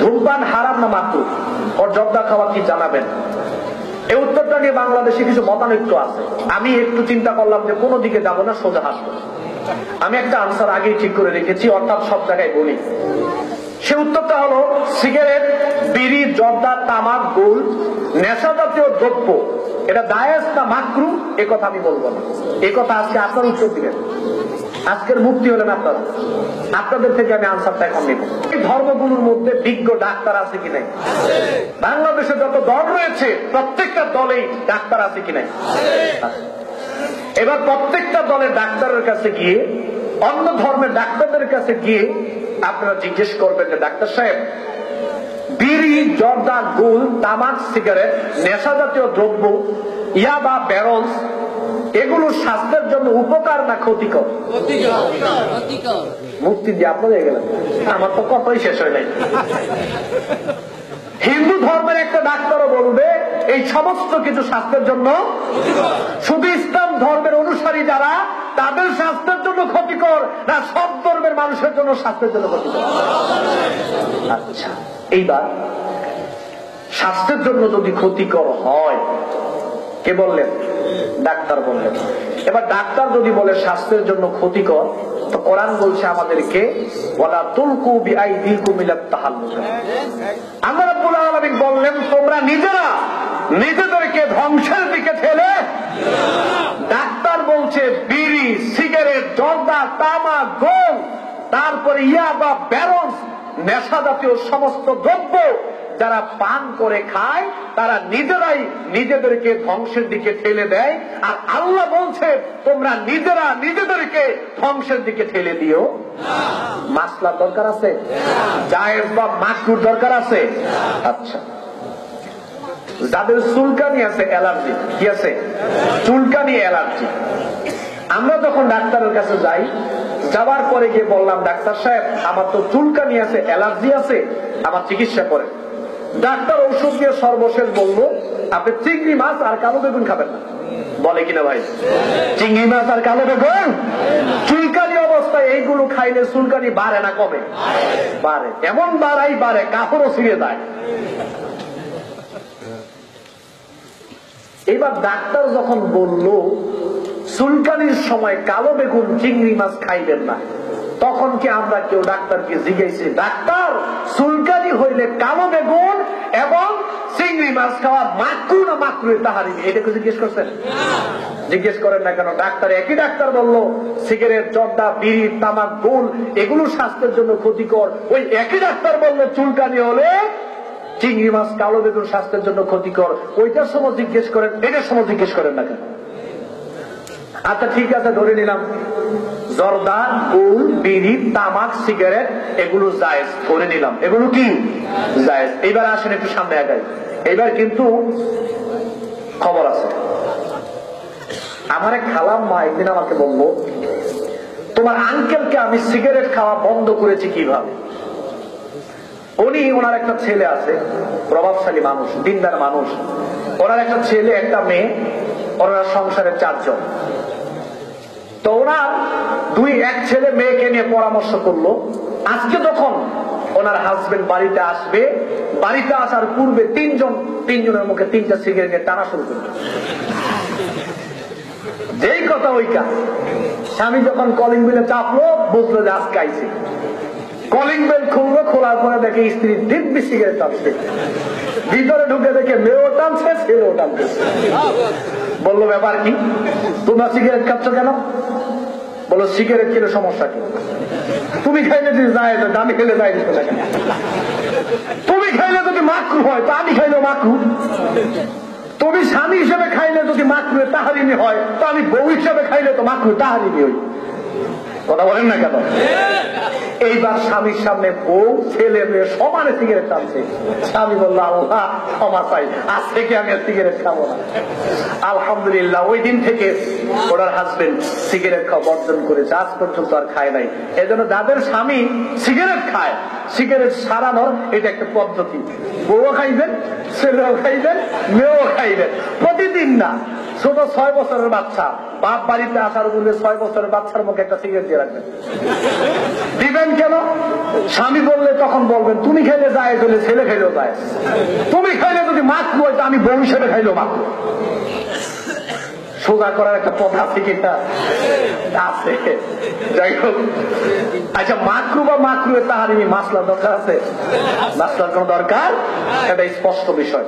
ধূমপান হারাম না মাকরুহ? ওর জর্দা খাওয়া কি জানাবেন? এই উত্তরটা নিয়ে বাংলাদেশে কিছু মতানৈক্য আছে। আমি একটু চিন্তা করলাম যে কোনো দিকে যাব না, সোজা হাসবো। আমি একটা আনসার আগেই ঠিক করে রেখেছি, অর্থাৎ সব জায়গায় বলি। সে উত্তরটা হলো, সিগারেট, বিড়ি, জর্দা, তামাক, গুল, নেশা জাতীয় দ্রব্য এটা জায়েজ না মাকরুহ, এ কথা আমি বলবো না। এ কথা আজকে আপনার উত্তর দিবেন। আজকের মুক্তি হলেন আপনারা, আপনাদের থেকে আমি আনসারটা এখন নিব। এই ধর্মগুলোর মধ্যে বিজ্ঞ ডাক্তার আছে কি নাই? বাংলাদেশে যত দল রয়েছে প্রত্যেকটা দলেই ডাক্তার আছে কি নাই? এবার প্রত্যেকটা দলের ডাক্তারের কাছে গিয়ে, অন্য ধর্মের ডাক্তারদের কাছে গিয়ে আপনারা জিজ্ঞেস করবেন যে ডাক্তার সাহেব, বিড়ি, জর্দা, গুল, তামাক, সিগারেট, নেশা জাতীয় দ্রব্য, ইয়াবা, ব্যারলস, এগুলো স্বাস্থ্যের জন্য উপকার না ক্ষতিকর? মুক্তি দিয়ে আপনাদের গেলেন, আমার তো কথাই শেষ হয় নাই। হিন্দু ধর্মের একটা ডাক্তারও বলবে এই সমস্ত কিছু স্বাস্থ্যের জন্য, শুধু ইসলাম ধর্মের অনুসারী যারা তাদের স্বাস্থ্যের জন্য ক্ষতিকর না সব ধর্মের মানুষের জন্য স্বাস্থ্যের জন্য ক্ষতিকর? আচ্ছা, এইবার স্বাস্থ্যের জন্য যদি ক্ষতিকর হয়, কে বললেন? ডাক্তার বললেন। এবার ডাক্তার যদি বলে স্বাস্থ্যের জন্য ক্ষতিকর, তো কোরআন বলছে আমাদেরকে ওয়ালা তুলকু বিআইদিকুম ইলাত তাহাল্লুক। আল্লাহ রাব্বুল আলামিন বললেন তোমরা নিজেরা নিজেদেরকে ধ্বংসের দিকে ঠেলে। ডাক্তার বলছে বিড়ি, সিগারেট, জর্দা, তামাক, গোল, তারপরে ইয়াবা, ব্যারলস, নেশা জাতীয় সমস্ত দ্রব্য যারা পান করে খায় তারা নিজেরাই নিজেদেরকে ধ্বংসের দিকে ঠেলে দেয়। আর আল্লাহ বলছে তোমরা নিজেরা নিজেদেরকে ধ্বংসের দিকে ঠেলে দিও। মাসলার দরকার আছে? জায়েজ বা মাকরুহ দরকার আছে? আচ্ছা, যাদের চুলকানি আছে, অ্যালার্জি, কি আছে? চুলকানি, অ্যালার্জি। আমরা যখন ডাক্তারের কাছে যাই, যাওয়ার পরে গিয়ে বললাম ডাক্তার সাহেব আমার তো চুলকানি আছে, অ্যালার্জি আছে, আমার চিকিৎসা করেন। ডাক্তার ঔষধ দিয়ে সর্বশেষ বললো আপনি চিংড়ি মাছ আর কালো বেগুন খাবেন না। বলে কিনা ভাই? চিংড়ি মাছ আর কালো বেগুন চুলকানি অবস্থায় এইগুলো খাইলে চুলকানি বাড়ে না কমে? বাড়ে। এমন বাড়ে কাপড়ও ছিঁড়ে যায়। এবার ডাক্তার যখন বলল চুলকানির সময় কালো বেগুন, চিংড়ি মাছ খাইবেন না, তখন কি আমরা কেউ ডাক্তারকে জিজ্ঞাসি ডাক্তার চুলকানি হইলে কালো বেগুন এবং চিংড়ি মাছ খাওয়া মাকরুহ না মাকরুহ তাহরিম, এটাকে জিজ্ঞেস করছেন? জিজ্ঞেস করেন না কেন? ডাক্তার একই ডাক্তার বলল সিগারেট, জর্দা, বিড়ি, তামাক, গুল এগুলো স্বাস্থ্যের জন্য ক্ষতিকর। ওই একই ডাক্তার বলল চুলকানি হলে চিংড়ি মাছ, কালো বেগুন স্বাস্থ্যের জন্য ক্ষতিকর। ওইটার সময় জিজ্ঞেস করেন, এটার সময় জিজ্ঞেস করেন না কেন? আচ্ছা ঠিক আছে, ধরে নিলাম জর্দা, গুল, বিড়ি, তামাক, সিগারেট এগুলো জায়েজ, ধরে নিলাম এগুলো কি জায়েজ। এইবার আসেন একটু সামনে আগাই। এইবার কিন্তু খবর আছে। আমার এক খালাম্মা একদিন আমাকে বললো তোমার আঙ্কেলকে আমি সিগারেট খাওয়া বন্ধ করেছি কিভাবে। ওনার একটা ছেলে আছে, প্রভাবশালী মানুষ, দিনদার মানুষ। ওনার একটা ছেলে, একটা মেয়ে, ওনার সংসারে 4 জন। তো ওনার এক ছেলে মেয়েকে নিয়ে পরামর্শ করলো আজকে যখন ওনার হাজবেন্ড বাড়িতে আসবে, বাড়িতে আসার পূর্বে তিনজনের মুখে 3টা সিগারেট নিয়ে টানা শুরু করবে। যেই কথা ওই কাজ। স্বামী যখন কলিং বেলে চাপলো বুঝলো যে আজকে আইছে। কলিং বেল খুললো, খোলার পরে দেখে স্ত্রী দিব্যি সিগারেট টানছে। ভিতরে ঢুকে দেখে মেয়েও টানছে, ছেলেও টানছে। বললো ব্যাপার কি, তোমরা সিগারেট খাচ্ছ কেন? বলো সিগারেট খেলে সমস্যা কি? তুমি খাইলে যদি যায় তো আমি খেলে যাই দিতে কেন? তুমি খাইলে যদি মাকরুহ হয় তো আমি খাইলেও মাকরুহ। তুমি স্বামী হিসেবে খাইলে যদি মাকরুহ তাহরিমি হয় তো আমি বউ হিসেবে খাইলে তো মাকরুহ তাহরিমি হই। কথা বলেন না কেন? এইবার স্বামীর সামনে বউ, ছেলে, মেয়ে সমানে সিগারেট টানছে। স্বামী বলল আল্লাহ ক্ষমা চাই, আজ থেকে আমি আর সিগারেট খাবো না। আলহামদুলিল্লাহ ওই দিন থেকে ওনার হাজবেন্ড সিগারেট খাওয়া বর্জন করেছে, আজ পর্যন্ত আর খায় নাই। এজন্য যাদের স্বামী সিগারেট খায়, সিগারেট সারানোর এটা একটা পদ্ধতি। বউও খাইবেন, ছেলেও খাইবেন, মেয়েও খাইবেন, প্রতিদিন না, ছোট 6 বছরের বাচ্চা, বাপ বাড়িতে আসার পূর্বে 6 বছরের বাচ্চার মুখে একটা সিগারেট দিয়ে রাখবেন। দিবেন কেন? স্বামী বললে তখন বলবেন তুমি খাইলে যায়, বলে ছেলে খাইলেও যায়। তুমি খাইলে যদি মাকরু হয় তো আমি বউ হিসেবে খাইলেও মাকরু। সোজা করার একটা পথ আছে কিনা? আছে। যাই হোক, আচ্ছা মাকরু বা মাকরু তাহারিমি মাসলার দরকার আছে? মাসলার কোন দরকার? এটা স্পষ্ট বিষয়।